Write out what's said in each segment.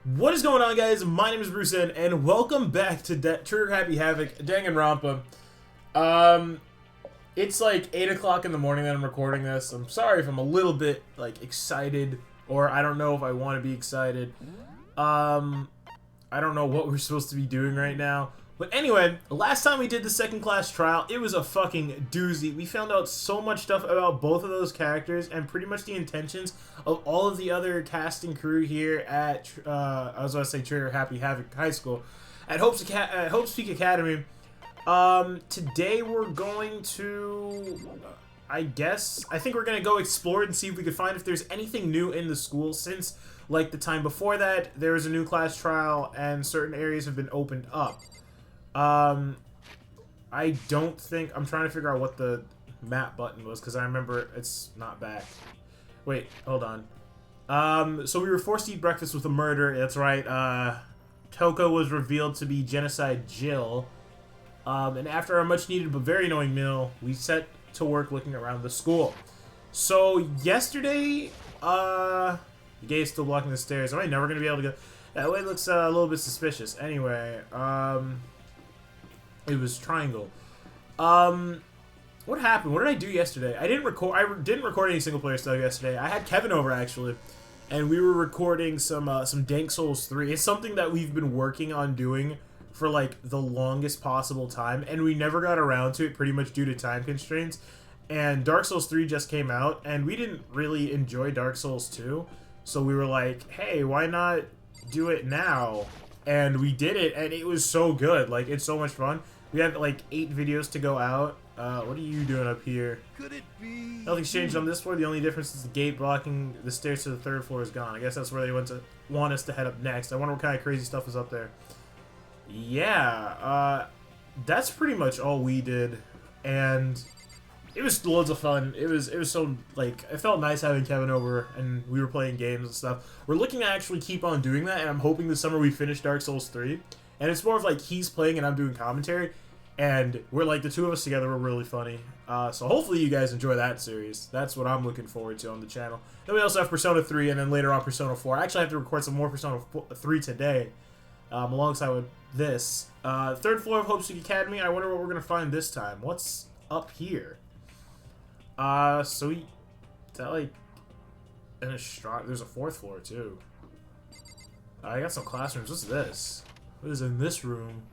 What is going on, guys? My name is BruceN, and welcome back to Trigger Happy Havoc, Danganronpa. It's like 8 o'clock in the morning that I'm recording this. I'm sorry if I'm a little bit, like, excited, or I don't know if I want to be excited. I don't know what we're supposed to be doing right now. But anyway, last time we did the second class trial, it was a fucking doozy. We found out so much stuff about both of those characters and pretty much the intentions of all of the other cast and crew here at, I was going to say Trigger Happy Havoc High School, at Hope's Peak Academy. Today we're going to, I think we're going to go explore and see if we can find if there's anything new in the school since, like, the time before that, there was a new class trial and certain areas have been opened up. I don't think, I'm trying to figure out what the map button was, because I remember it's not back. Wait, hold on. So we were forced to eat breakfast with a murder, that's right, Toko was revealed to be Genocide Jill, and after our much needed but very annoying meal, we set to work looking around the school. So, yesterday, the gate's still blocking the stairs. Am I never gonna be able to go? That way looks a little bit suspicious. Anyway, it was triangle. What happened? What did I do yesterday? I didn't record any single player stuff yesterday. I had Kevin over actually, and we were recording some Dank Souls 3. It's something that we've been working on doing for like the longest possible time, and we never got around to it pretty much due to time constraints. And Dark Souls 3 just came out, and we didn't really enjoy Dark Souls 2, so we were like, hey, why not do it now? And we did it, and it was so good. Like, it's so much fun. We have like 8 videos to go out. What are you doing up here? Could it be? Nothing's changed on this floor. The only difference is the gate blocking the stairs to the 3rd floor is gone. I guess that's where they want us to head up next. I wonder what kind of crazy stuff is up there. Yeah, that's pretty much all we did, and it was loads of fun. It was so, like, it felt nice having Kevin over, and we were playing games and stuff. We're looking to actually keep on doing that, and I'm hoping this summer we finish Dark Souls 3. And it's more of like he's playing and I'm doing commentary, and we're like the two of us together. We're really funny. So hopefully you guys enjoy that series. That's what I'm looking forward to on the channel. Then we also have Persona 3, and then later on Persona 4. I actually have to record some more Persona 3 today, alongside with this. 3rd floor of Hope's Peak Academy. I wonder what we're gonna find this time. What's up here? So is that like an astronomy? There's a 4th floor too. I got some classrooms. What's this? What is in this room?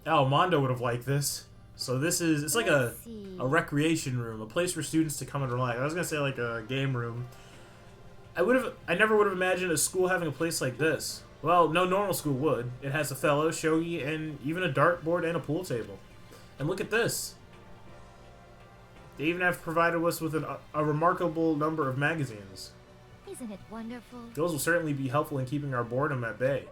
Mondo would have liked this. So this is, it's like a recreation room, a place for students to come and relax. I was gonna say like a game room. I never would have imagined a school having a place like this. Well, no normal school would. It has a fellow, shogi, and even a dartboard and a pool table. And look at this. They even have provided us with a remarkable number of magazines. Isn't it wonderful? Those will certainly be helpful in keeping our boredom at bay.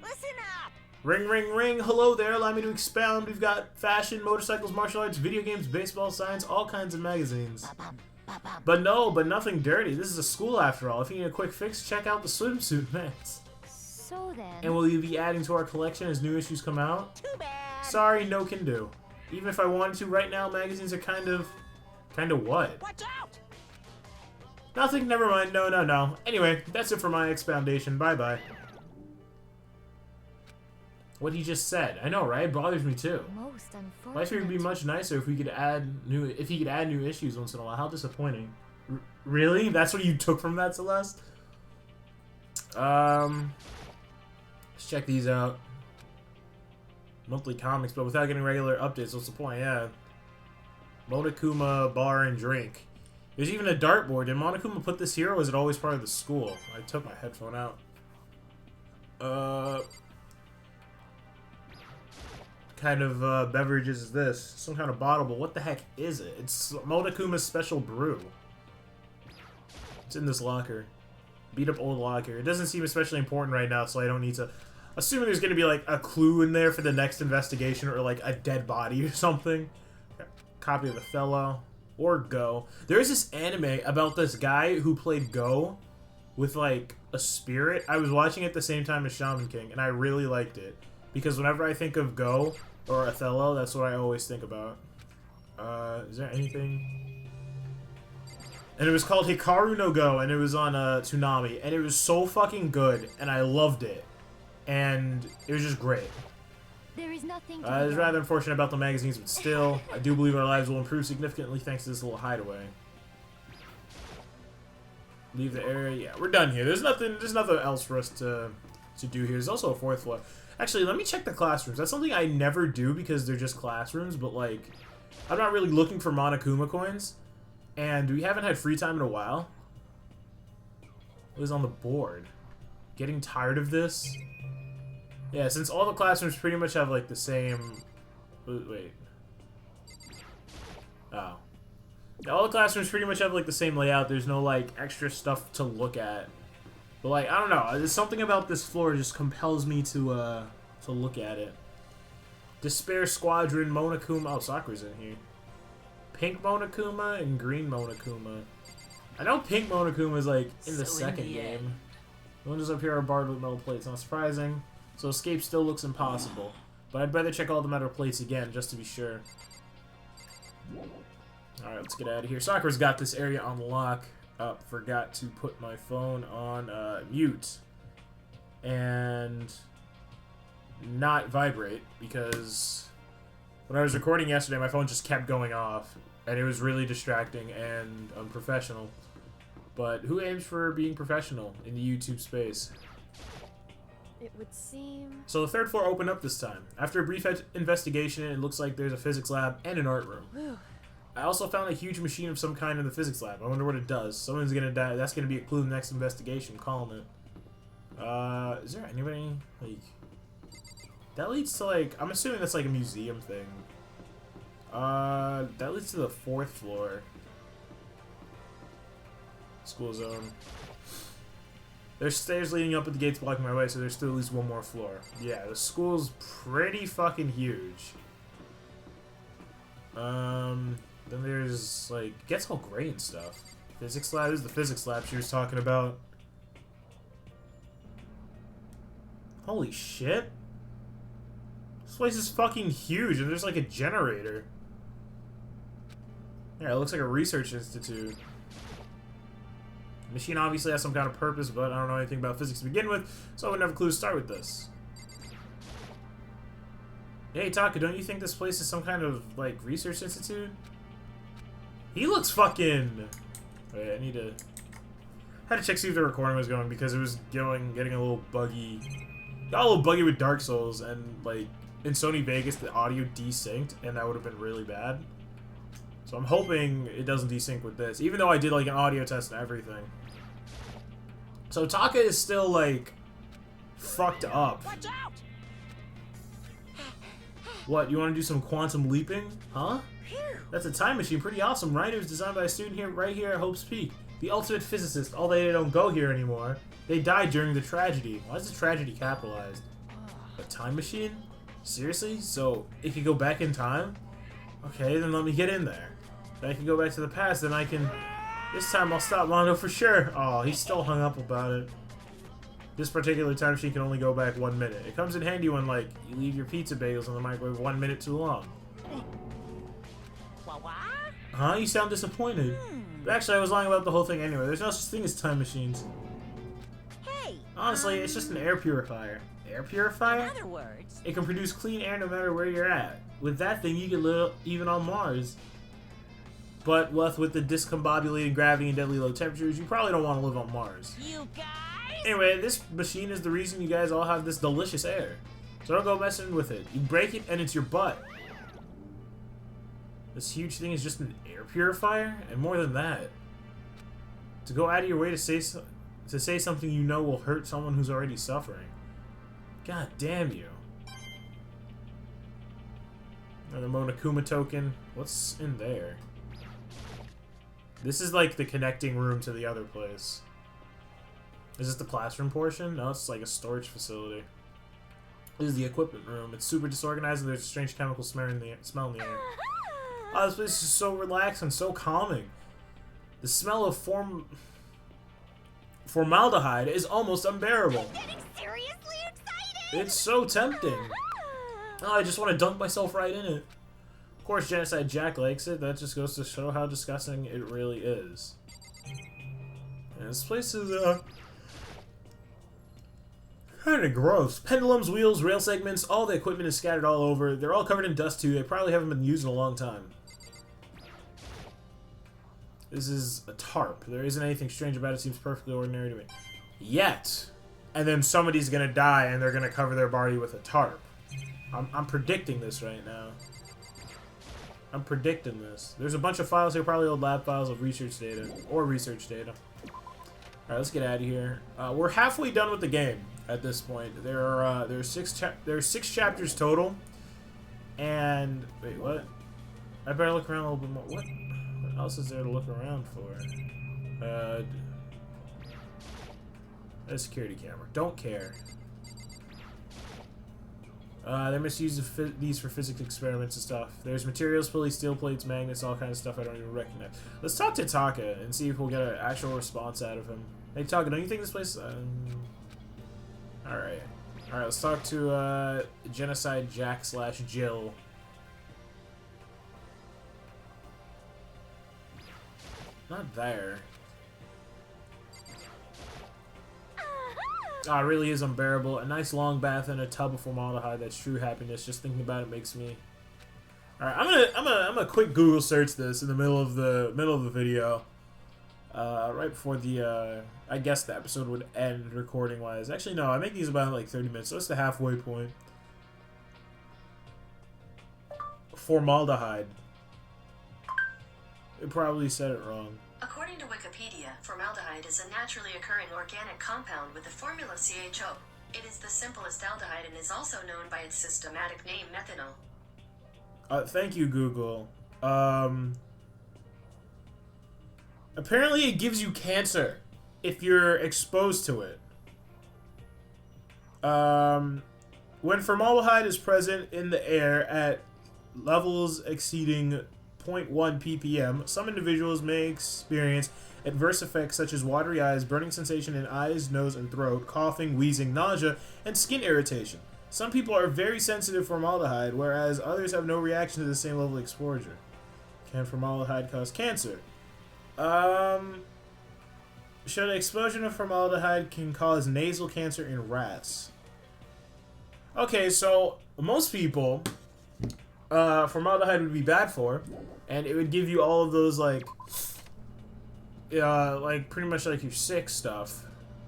Listen up! Ring, ring, ring. Hello there. Allow me to expound. We've got fashion, motorcycles, martial arts, video games, baseball, science, all kinds of magazines. But nothing dirty. This is a school after all. If you need a quick fix, check out the swimsuit mats. So then... And will you be adding to our collection as new issues come out? Too bad! Sorry, no can do. Even if I wanted to, right now magazines are kind of what? Watch out! Nothing, never mind, no. Anyway, that's it for my expoundation, bye-bye. What he just said. I know, right? It bothers me too. Most unfortunate. Life here would be much nicer if we could add if he could add new issues once in a while. How disappointing. Really? That's what you took from that, Celeste? Let's check these out. Monthly comics, but without getting regular updates, what's the point? Yeah. Monokuma Bar and Drink. There's even a dartboard. Did Monokuma put this here, or was it always part of the school? I took my headphone out. Kind of beverages is this? Some kind of bottle, but what the heck is it? It's Monokuma's special brew. It's in this locker. Beat up old locker. It doesn't seem especially important right now, so I don't need to... Assuming there's going to be like a clue in there for the next investigation, or like a dead body or something. Copy of Othello. Or Go. There's this anime about this guy who played Go with like a spirit. I was watching it at the same time as Shaman King, and I really liked it. Because whenever I think of Go or Othello, that's what I always think about. Is there anything? And it was called Hikaru no Go, and it was on Toonami, and it was so fucking good, and I loved it. And it was just great. There is nothing to It's rather unfortunate about the magazines, but still, I do believe our lives will improve significantly thanks to this little hideaway. Leave the area. Yeah, we're done here. There's nothing else for us to do here. There's also a 4th floor. Actually, let me check the classrooms. That's something I never do because they're just classrooms, but like, I'm not really looking for Monokuma coins. And we haven't had free time in a while. What is on the board? Getting tired of this? Yeah, since all the classrooms pretty much have like the same... Wait. Oh. Yeah, all the classrooms pretty much have like the same layout. There's no like extra stuff to look at. But like, I don't know. There's something about this floor just compels me to look at it. Despair Squadron, Monokuma. Oh, Sakura's in here. Pink Monokuma and green Monokuma. I know pink Monokuma is like in the second game. The windows up here are barred with metal plates. Not surprising. So escape still looks impossible. But I'd better check all the metal plates again just to be sure. Alright, let's get out of here. Sakura's got this area on lock. Forgot to put my phone on mute. And not vibrate because when I was recording yesterday, my phone just kept going off. And it was really distracting and unprofessional. But who aims for being professional in the YouTube space? It would seem... So the 3rd floor opened up this time. After a brief investigation, it looks like there's a physics lab and an art room. Whew. I also found a huge machine of some kind in the physics lab. I wonder what it does. Someone's gonna die. That's gonna be a clue in the next investigation. I'm calling it. Is there anybody, like... That leads to, like... I'm assuming that's, like, a museum thing. That leads to the 4th floor. School zone. There's stairs leading up, but the gate's blocking my way, so there's still at least one more floor. Yeah, the school's pretty fucking huge. Then there's, like, it gets all gray and stuff. Physics lab is the physics lab she was talking about. Holy shit. This place is fucking huge, and there's, like, a generator. Yeah, it looks like a research institute. The machine obviously has some kind of purpose, but I don't know anything about physics to begin with, so I wouldn't have a clue to start with this. Hey, Taka, don't you think this place is some kind of, like, research institute? He looks fucking... Wait, I need to... I had to check see if the recording was going, because it was getting a little buggy. Got a little buggy with Dark Souls, and, like, in Sony Vegas, the audio desynced, and that would have been really bad. So I'm hoping it doesn't desync with this, even though I did, like, an audio test and everything. So Taka is still, like, fucked up. Watch out! What, you want to do some quantum leaping? Huh? Phew. That's a time machine. Pretty awesome, right? It was designed by a student here, right here at Hope's Peak. The ultimate physicist. Although they don't go here anymore. They died during the tragedy. Why is the tragedy capitalized? A time machine? Seriously? So, it could go back in time? Okay, then let me get in there. If I can go back to the past, then I can... This time I'll stop Mondo for sure. Oh, he's still hung up about it. This particular time machine can only go back 1 minute. It comes in handy when, like, you leave your pizza bagels in the microwave 1 minute too long. Huh? You sound disappointed. But actually, I was lying about the whole thing anyway. There's no such thing as time machines. Hey! Honestly, it's just an air purifier. Air purifier? In other words... It can produce clean air no matter where you're at. With that thing, you can live even on Mars. But with the discombobulated gravity and deadly low temperatures, you probably don't want to live on Mars. You guys! Anyway, this machine is the reason you guys all have this delicious air. So don't go messing with it. You break it and it's your butt. This huge thing is just an air purifier? And more than that. To go out of your way to say something you know will hurt someone who's already suffering. God damn you. Another Monokuma token. What's in there? This is like the connecting room to the other place. Is this the classroom portion? No, it's like a storage facility. This is the equipment room. It's super disorganized and there's a strange chemical smell in the air. Oh, this place is so relaxing, so calming. The smell of formaldehyde is almost unbearable. I'm getting seriously excited! It's so tempting. Oh, I just want to dunk myself right in it. Of course, Genocide Jack likes it. That just goes to show how disgusting it really is. This place is, kind of gross. Pendulums, wheels, rail segments, all the equipment is scattered all over. They're all covered in dust, too. They probably haven't been used in a long time. This is a tarp. There isn't anything strange about it. It seems perfectly ordinary to me. Yet. And then somebody's gonna die, and they're gonna cover their body with a tarp. I'm predicting this right now. I'm predicting this. There's a bunch of files here, probably old lab files of research data. Or research data. Alright, let's get out of here. We're halfway done with the game at this point. There's six chapters total. And... Wait, what? I better look around a little bit more. What else is there to look around for? A security camera. Don't care. They misuse these for physics experiments and stuff. There's materials, pulleys, steel plates, magnets, all kinds of stuff I don't even recognize. Let's talk to Taka and see if we'll get an actual response out of him. Hey, Taka, don't you think this place... Alright. Alright, let's talk to Genocide Jack / Jill. Not there. Ah, it really is unbearable. A nice long bath in a tub of formaldehyde. That's true happiness. Just thinking about it makes me. All right, I'm gonna quick Google search this in the middle of the video, right before the I guess the episode would end recording wise. Actually, no, I make these about like 30 minutes, so it's the halfway point. Formaldehyde. It probably said it wrong. According to Wikipedia, formaldehyde is a naturally occurring organic compound with the formula CHO. It is the simplest aldehyde and is also known by its systematic name methanol. Thank you, Google. Apparently it gives you cancer if you're exposed to it. When formaldehyde is present in the air at levels exceeding 0.1 ppm, some individuals may experience adverse effects such as watery eyes, burning sensation in eyes, nose, and throat, coughing, wheezing, nausea, and skin irritation. Some people are very sensitive to formaldehyde, whereas others have no reaction to the same level of exposure. Can formaldehyde cause cancer? Should exposure to formaldehyde can cause nasal cancer in rats? Okay, so most people, formaldehyde would be bad for, and it would give you all of those like pretty much like your sick stuff,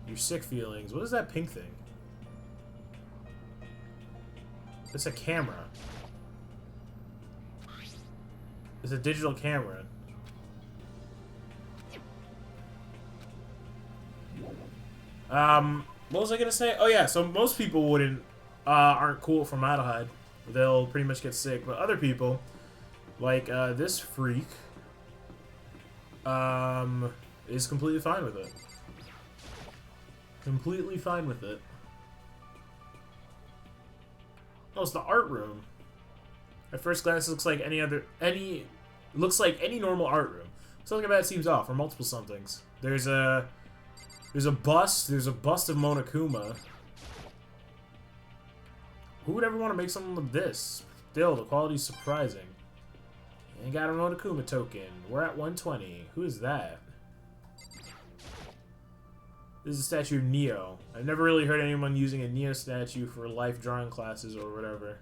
your sick feelings. What is that pink thing? It's a camera. It's a digital camera. What was I gonna say? Oh yeah, so most people aren't cool with formaldehyde. They'll pretty much get sick, but other people, like this freak, is completely fine with it. Completely fine with it. Oh, it's the art room. At first glance, it looks like any normal art room. Something about it seems off, or multiple somethings. There's a bust of Monokuma. Who would ever want to make something like this? Still, the quality's surprising. And got a Monokuma token. We're at 120. Who is that? This is a statue of Neo. I've never really heard anyone using a Neo statue for life drawing classes or whatever.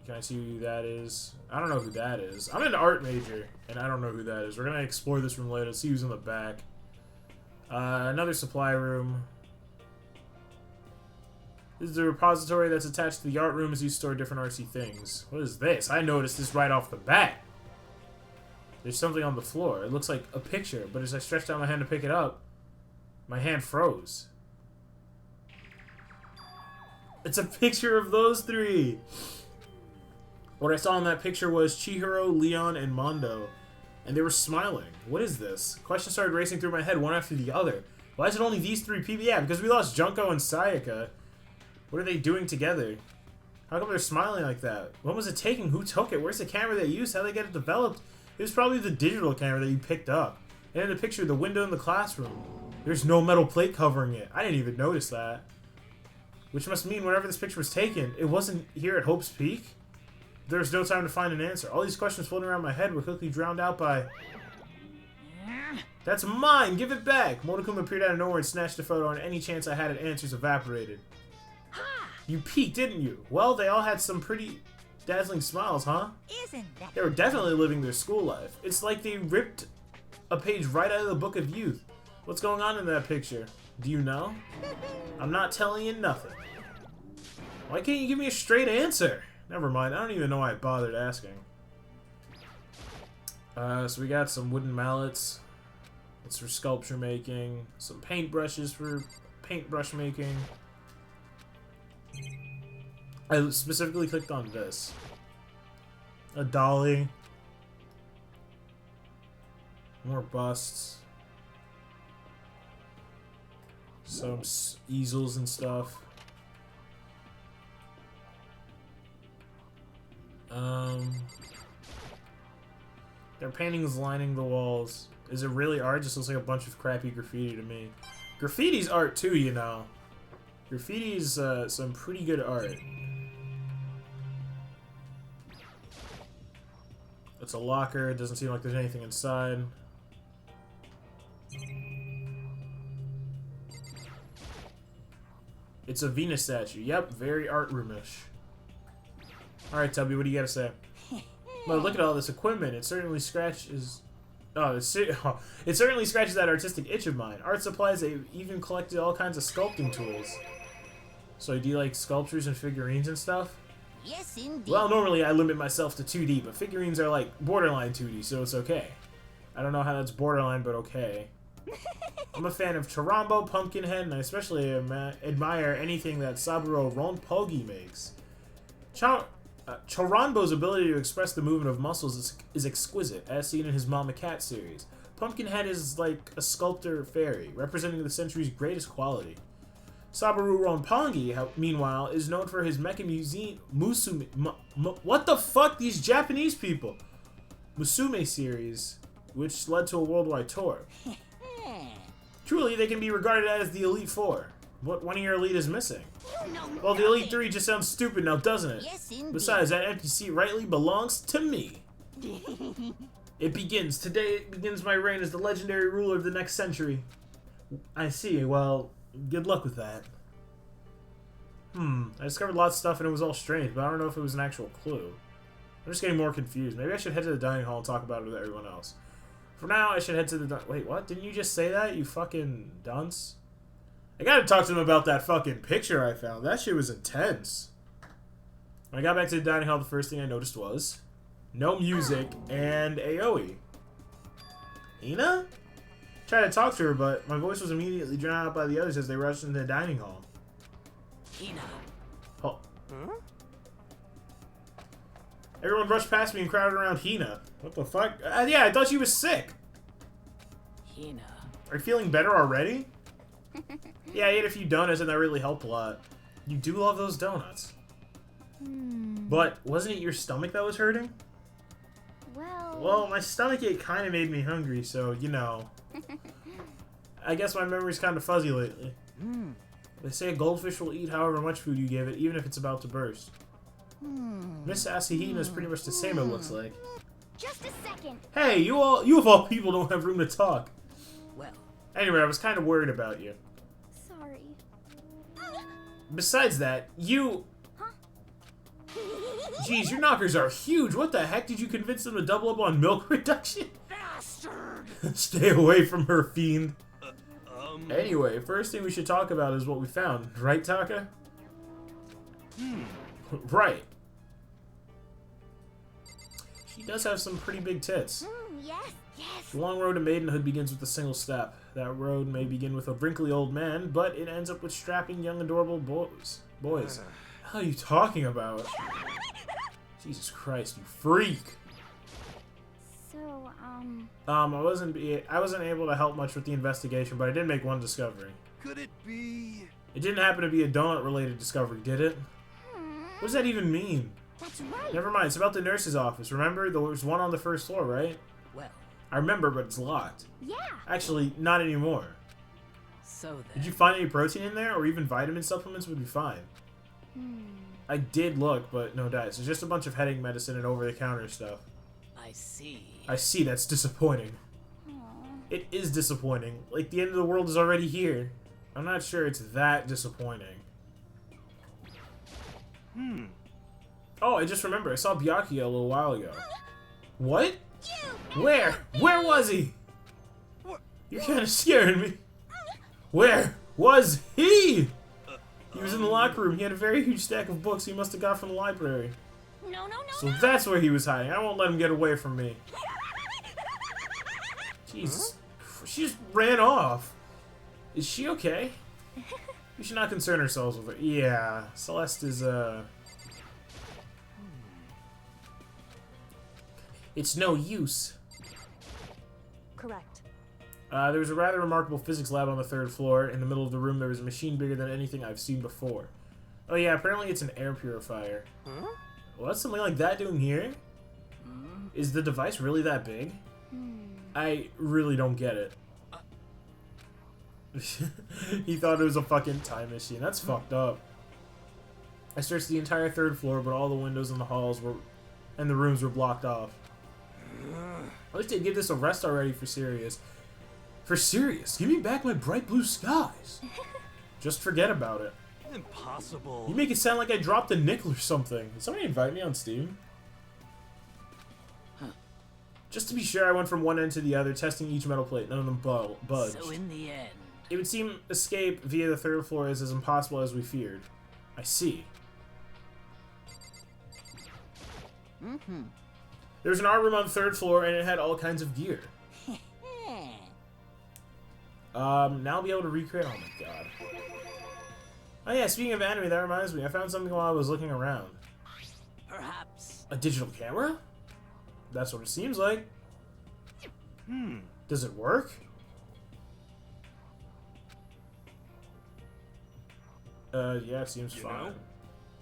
Can I see who that is? I don't know who that is. I'm an art major, and I don't know who that is. We're gonna explore this room later. See who's in the back. Another supply room. This is the repository that's attached to the art room as you store different artsy things. What is this? I noticed this right off the bat. There's something on the floor. It looks like a picture, but as I stretched out my hand to pick it up, my hand froze. It's a picture of those three. What I saw in that picture was Chihiro, Leon, and Mondo. And they were smiling. What is this? Questions started racing through my head one after the other. Why is it only these three people? Yeah, because we lost Junko and Sayaka. What are they doing together? How come they're smiling like that? When was it taken? Who took it? Where's the camera they used? How'd they get it developed? It was probably the digital camera that you picked up. And in the picture, the window in the classroom. There's no metal plate covering it. I didn't even notice that. Which must mean whenever this picture was taken, it wasn't here at Hope's Peak. There was no time to find an answer. All these questions floating around my head were quickly drowned out by... That's mine! Give it back! Monokuma appeared out of nowhere and snatched the photo, and any chance I had at answers evaporated. You peeked, didn't you? Well, they all had some pretty dazzling smiles, huh? Isn't that? They were definitely living their school life. It's like they ripped a page right out of the Book of Youth. What's going on in that picture? Do you know? I'm not telling you nothing. Why can't you give me a straight answer? Never mind, I don't even know why I bothered asking. So we got some wooden mallets. It's for sculpture making. Some paintbrushes for paintbrush making. I specifically clicked on this. A dolly. More busts. Some easels and stuff. Their paintings lining the walls. Is it really art? Just looks like a bunch of crappy graffiti to me. Graffiti's art too, you know. Graffiti's some pretty good art. It's a locker. It doesn't seem like there's anything inside. It's a Venus statue. Yep, very art roomish. Alright, Tubby, what do you gotta say? Well, look at all this equipment. It certainly scratches... Oh, it certainly scratches that artistic itch of mine. Art supplies, they even collected all kinds of sculpting tools. So do you like sculptures and figurines and stuff? Yes, indeed. Well, normally I limit myself to 2D, but figurines are like borderline 2D, so it's okay. I don't know how that's borderline, but okay. I'm a fan of Chorambo, Pumpkinhead, and I especially admire anything that Saburo Ronpa makes. Chorambo's ability to express the movement of muscles is exquisite, as seen in his Mama Cat series. Pumpkinhead is like a sculptor fairy, representing the century's greatest quality. Saburo Ronpa, meanwhile, is known for his mecha Musume... what the fuck? These Japanese people! Musume series, which led to a worldwide tour. Truly, they can be regarded as the Elite Four. What one of your Elite is missing? Well, the Elite Three just sounds stupid now, doesn't it? Yes, indeed. Besides, that empty seat rightly belongs to me. It begins. Today it begins my reign as the legendary ruler of the next century. I see. Well, good luck with that. I discovered lots of stuff and it was all strange, but I don't know if it was an actual clue. I'm just getting more confused. Maybe I should head to the dining hall and talk about it with everyone else. For now, I should head to the... Wait, what? Didn't you just say that, you fucking dunce? I gotta talk to them about that fucking picture I found. That shit was intense. When I got back to the dining hall, the first thing I noticed was... no music and Aoi. Ina? Tried to talk to her, but my voice was immediately drowned out by the others as they rushed into the dining hall. Ina. Oh. Huh? Everyone rushed past me and crowded around Hina. What the fuck? Yeah, I thought she was sick. Hina. Are you feeling better already? Yeah, I ate a few donuts and that really helped a lot. You do love those donuts. But wasn't it your stomach that was hurting? Well, my stomachache kind of made me hungry, so, you know. I guess my memory's kind of fuzzy lately. They say a goldfish will eat however much food you give it, even if it's about to burst. Miss Asahina is pretty much the same, it looks like. Just a second. Hey, you of all people don't have room to talk. Well. Anyway, I was kind of worried about you. Sorry. Besides that, you... Geez, your knockers are huge. What the heck? Did you convince them to double up on milk reduction? Bastard! Stay away from her, fiend. Anyway, first thing we should talk about is what we found. Right, Taka? Right. She does have some pretty big tits. Yes, yes. The long road to maidenhood begins with a single step. That road may begin with a wrinkly old man, but it ends up with strapping young adorable boys. What the hell are you talking about? Jesus Christ, you freak! So, I wasn't able to help much with the investigation, but I did make one discovery. Could it be? It didn't happen to be a donut-related discovery, did it? What does that even mean? That's right. Never mind, it's about the nurse's office. Remember? There was one on the first floor, right? Well. I remember, but it's locked. yeah. Actually, not anymore. So then. Did you find any protein in there, or even vitamin supplements would be fine? I did look, but no dice. It's just a bunch of headache medicine and over-the-counter stuff. I see. I see, that's disappointing. It is disappointing. Like, the end of the world is already here. I'm not sure it's that disappointing. Oh, I just remembered. I saw Byakuya a little while ago. What? Where? Where was he? You're kind of scaring me. Where was he? He was in the locker room. He had a very huge stack of books he must have got from the library. No, no, no. So that's where he was hiding. I won't let him get away from me. Jeez. She just ran off. Is she okay? We should not concern ourselves with her. Yeah, Celeste is, It's no use. Correct. There was a rather remarkable physics lab on the 3rd floor. In the middle of the room, there was a machine bigger than anything I've seen before. Oh yeah, apparently it's an air purifier. What's something like that doing here? Is the device really that big? I really don't get it. He thought it was a fucking time machine. That's fucked up. I searched the entire 3rd floor, but all the windows in the halls were, and the rooms were blocked off. At least they'd give this a rest already for Sirius. For Sirius, give me back my bright blue skies. Just forget about it. Impossible. You make it sound like I dropped a nickel or something. Did somebody invite me on Steam? Just to be sure, I went from one end to the other, testing each metal plate. None of them budged. So in the end, It would seem escape via the 3rd floor is as impossible as we feared. I see. There was an art room on the 3rd floor, and it had all kinds of gear. Now I'll be able to recreate. Oh my god. Oh yeah, speaking of anime, that reminds me. I found something while I was looking around. perhaps. A digital camera? That's what it seems like. Does it work? Yeah, it seems You fine. know?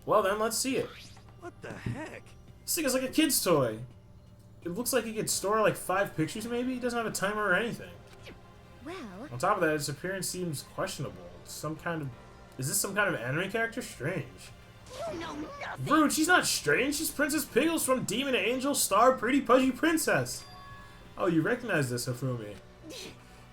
Well then, let's see it. What the heck? This thing is like a kid's toy. It looks like it could store like 5 pictures maybe? It doesn't have a timer or anything. Well, On top of that, its appearance seems questionable. Some kind of... Is this some kind of anime character? Strange. You know nothing. Rude, she's not strange. She's Princess Piggles from Demon Angel Star Pretty Pudgy Princess. Oh, you recognize this, Hifumi.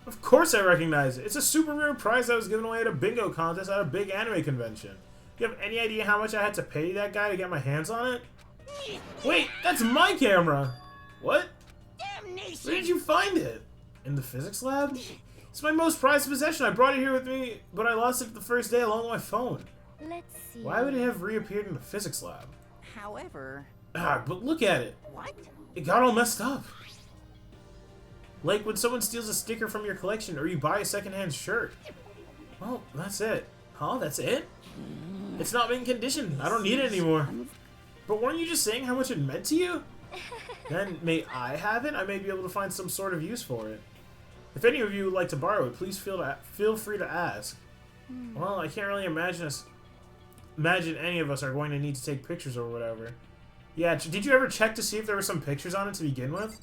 Of course I recognize it. It's a super rare prize that was given away at a bingo contest at a big anime convention. You have any idea how much I had to pay that guy to get my hands on it? Wait, that's my camera! What? Damnation. Where did you find it? In the physics lab? It's my most prized possession. I brought it here with me, but I lost it the first day along with my phone. let's see. Why would it have reappeared in the physics lab? However, Ah, but look at it. what? It got all messed up. Like when someone steals a sticker from your collection or you buy a secondhand shirt. Well, that's it. Huh? That's it? It's not in condition. I don't need it anymore. But weren't you just saying how much it meant to you? Then may I have it? I may be able to find some sort of use for it. If any of you would like to borrow it, please feel free to ask. Well, I can't really imagine any of us are going to need to take pictures or whatever. Yeah, did you ever check to see if there were some pictures on it to begin with?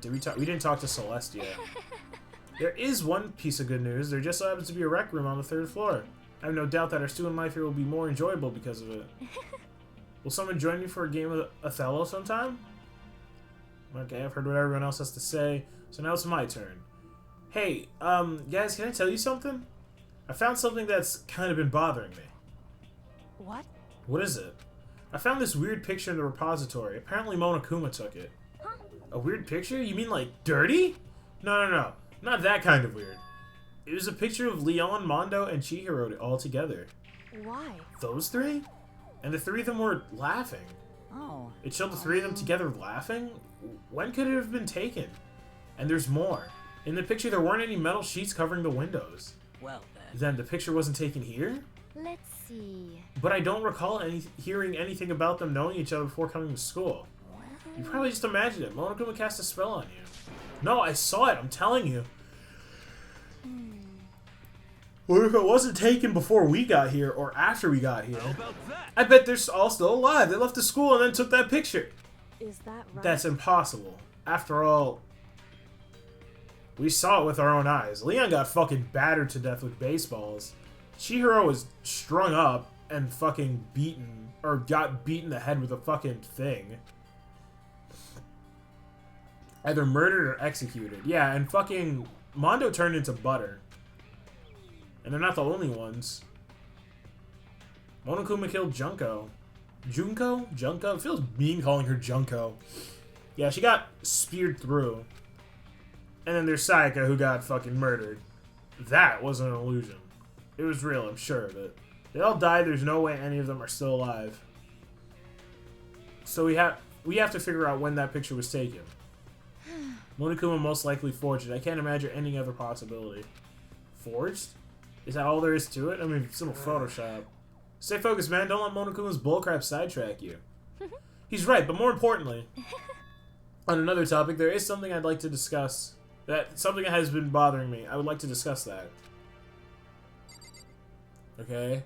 Did we talk? We didn't talk to Celeste yet. There is one piece of good news. There just so happens to be a rec room on the 3rd floor. I have no doubt that our student life here will be more enjoyable because of it. Will someone join me for a game of Othello sometime? Okay, I've heard what everyone else has to say, so now it's my turn. Hey, guys, can I tell you something? I found something that's kind of been bothering me. What? What is it? I found this weird picture in the repository. Apparently Monokuma took it. Huh? A weird picture? You mean like dirty? No. Not that kind of weird. It was a picture of Leon, Mondo, and Chihiro all together. Why? Those 3? And the 3 of them were laughing. Oh. It showed the 3 of them together laughing? When could it have been taken? And there's more. In the picture, there weren't any metal sheets covering the windows. Well then. Then the picture wasn't taken here? Let's see. But I don't recall hearing anything about them knowing each other before coming to school. You probably just imagined it. Monokuma cast a spell on you. No, I saw it. I'm telling you. What if it wasn't taken before we got here or after we got here? How about that? I bet they're all still alive. They left the school and then took that picture. Is that right? That's impossible. After all, we saw it with our own eyes. Leon got fucking battered to death with baseballs. Chihiro was strung up and fucking beaten, or got beaten in the head with a fucking thing. Either murdered or executed. Yeah, and fucking Mondo turned into butter. And they're not the only ones. Monokuma killed Junko. Junko? Junko? It feels mean calling her Junko. Yeah, she got speared through. And then there's Sayaka who got fucking murdered. That wasn't an illusion. It was real, I'm sure, but they all died. There's no way any of them are still alive. So we have to figure out when that picture was taken. Monokuma most likely forged it. I can't imagine any other possibility. Forged? Is that all there is to it? I mean, it's a little Photoshop. Stay focused, man. Don't let Monokuma's bullcrap sidetrack you. He's right, but more importantly, on another topic, there is something I'd like to discuss. Something that has been bothering me. I would like to discuss that. Okay?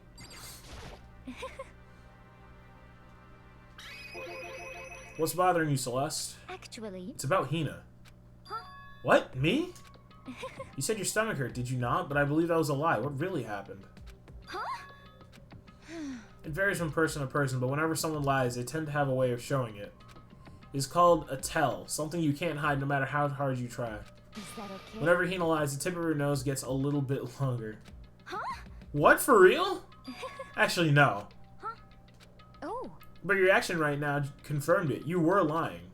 What's bothering you, Celeste? Actually, It's about Hina. What? Me? You said your stomach hurt, did you not? But I believe that was a lie. What really happened? It varies from person to person, but whenever someone lies, they tend to have a way of showing it. It's called a tell, something you can't hide no matter how hard you try. is that okay? Whenever Hina lies, the tip of her nose gets a little bit longer. Huh? What? For real? Actually, no. Oh. But your action right now confirmed it. You were lying.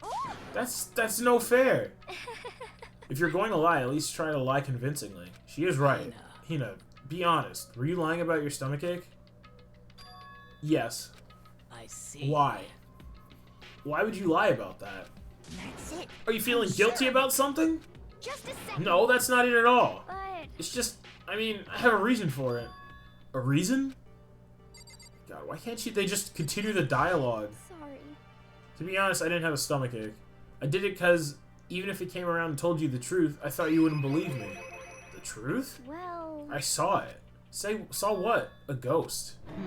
That's no fair. If you're going to lie, at least try to lie convincingly. She is right. Hina, be honest. Were you lying about your stomachache? Yes. I see. Why? Why would you lie about that? That's it. Are you feeling I'm guilty sure. about something? Just a second. No, that's not it at all. But It's just, I mean, I have a reason for it. A reason? God, why can't they just continue the dialogue? sorry. To be honest, I didn't have a stomachache. I did it because even if it came around and told you the truth, I thought you wouldn't believe me. The truth? Well, I saw it. Saw what? A ghost.